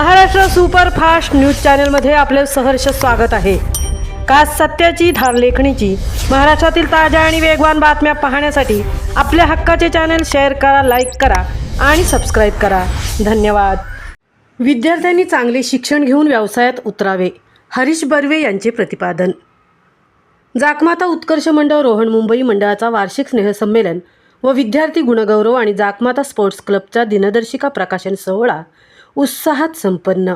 Maharashtra superfast news चॅनलमध्ये आपले सहर्ष स्वागत आहे। का सत्याची धार लेखणीची महाराष्ट्रातील ताज्या आणि वेगवान बातम्या पाहण्यासाठी आपल्या हक्काचे चॅनल शेअर करा, लाईक करा आणि सबस्क्राइब करा। धन्यवाद। विद्यार्थ्यांनी चांगले शिक्षण घेऊन व्यवसायात उतरावे, हरीश बर्वे यांचे प्रतिपादन। जाकमाता उत्कर्ष मंडळ रोहण मुंबई मंडळाचा वार्षिक स्नेहसंमेलन व विद्यार्थी गुणगौरव आणि जाकमाता स्पोर्ट्स क्लबचा दिनदर्शिका प्रकाशन सोहळा उत्साहात संपन्न।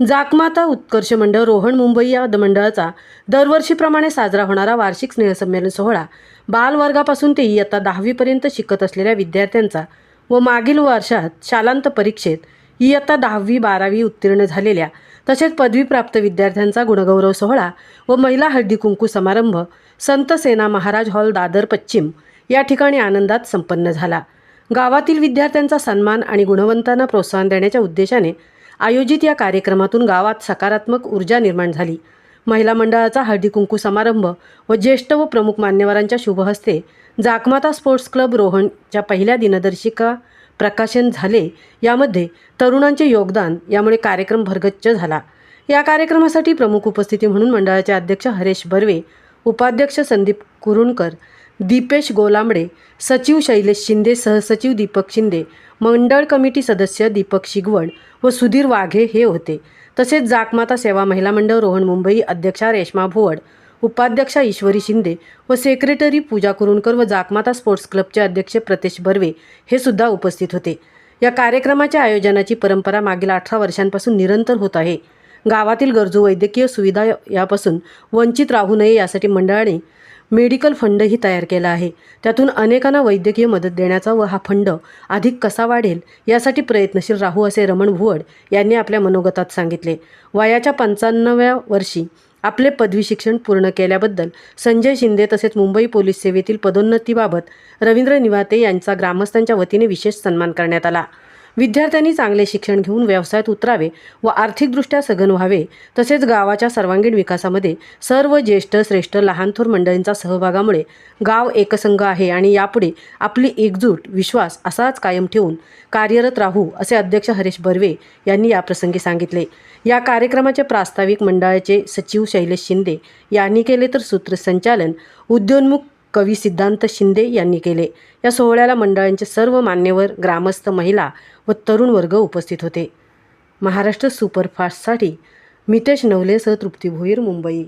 जाकमाता उत्कर्ष मंडळ रोहण मुंबई या मंडळाचा दरवर्षीप्रमाणे साजरा होणारा वार्षिक स्नेहसंमेलन सोहळा बालवर्गापासून ते इयत्ता 10वी पर्यंत शिकत असलेल्या विद्यार्थ्यांचा व मागील वर्षात शालांत परीक्षेत इयत्ता 10वी 12वी उत्तीर्ण झालेल्या तसेच पदवीप्राप्त विद्यार्थ्यांचा गुणगौरव सोहळा व महिला हळदी कुंकू समारंभ संत सेना महाराज हॉल दादर पश्चिम या ठिकाणी आनंदात संपन्न झाला। गावातील विद्यार्थ्यांचा सन्मान आणि गुणवंतांना प्रोत्साहन देण्याच्या उद्देशाने आयोजित या कार्यक्रमातून गावात सकारात्मक ऊर्जा निर्माण झाली। महिला मंडळाचा हळदी कुंकू समारंभ व ज्येष्ठ व प्रमुख मान्यवरांच्या शुभहस्ते जाकमाता स्पोर्ट्स क्लब रोहणच्या पहिल्या दिनदर्शिका प्रकाशन झाले। यामध्ये तरुणांचे योगदान यामुळे कार्यक्रम भरगच्च झाला। या कार्यक्रमासाठी प्रमुख उपस्थिती म्हणून मंडळाचे अध्यक्ष हरीश बर्वे, उपाध्यक्ष संदीप कुरुणकर, दीपेश गोलांबडे, सचिव शैलेश शिंदे, सहसचिव दीपक शिंदे, मंडळ कमिटी सदस्य दीपक शिगवण व सुधीर वाघे हे होते। तसेच जाकमाता सेवा महिला मंडळ रोहण मुंबई अध्यक्षा रेश्मा भुवड, उपाध्यक्षा ईश्वरी शिंदे व सेक्रेटरी पूजा कुरुणकर व जाकमाता स्पोर्ट्स क्लबचे अध्यक्ष प्रतेश बर्वे हे सुद्धा उपस्थित होते। या कार्यक्रमाच्या आयोजनाची परंपरा मागील 18 वर्षांपासून निरंतर होत आहे। गावातील गरजू वैद्यकीय सुविधा यापासून वंचित राहू नये यासाठी मंडळाने मेडिकल फंडही तयार केला आहे। त्यातून अनेकांना वैद्यकीय मदत देण्याचा व हा फंड अधिक कसा वाढेल यासाठी प्रयत्नशील राहू असे रमण भुवड यांनी आपल्या मनोगतात सांगितले। वयाच्या 95व्या वर्षी आपले पदवी शिक्षण पूर्ण केल्याबद्दल संजय शिंदे तसेच मुंबई पोलीस सेवेतील पदोन्नतीबाबत रवींद्र निवाते यांचा ग्रामस्थांच्या वतीने विशेष सन्मान करण्यात आला। विद्यार्थ्यांनी चांगले शिक्षण घेऊन व्यवसायात उतरावे व आर्थिकदृष्ट्या सघन व्हावे, तसेच गावाच्या सर्वांगीण विकासामध्ये सर्व ज्येष्ठ श्रेष्ठ लहान थोर मंडळींचा सहभागामुळे गाव एकसंघ आहे आणि यापुढे आपली एकजूट विश्वास असाच कायम ठेवून कार्यरत राहू असे अध्यक्ष हरीश बर्वे यांनी याप्रसंगी सांगितले। या कार्यक्रमाचे प्रास्ताविक मंडळाचे सचिव शैलेश शिंदे यांनी केले तर सूत्रसंचालन उद्योन्मुख कवी सिद्धांत शिंदे यांनी केले। या सोहळ्याला मंडळांचे सर्व मान्यवर, ग्रामस्थ, महिला व तरुण वर्ग उपस्थित होते। महाराष्ट्र सुपरफास्टसाठी मितेश नवलेसह तृप्ती भोईर, मुंबई।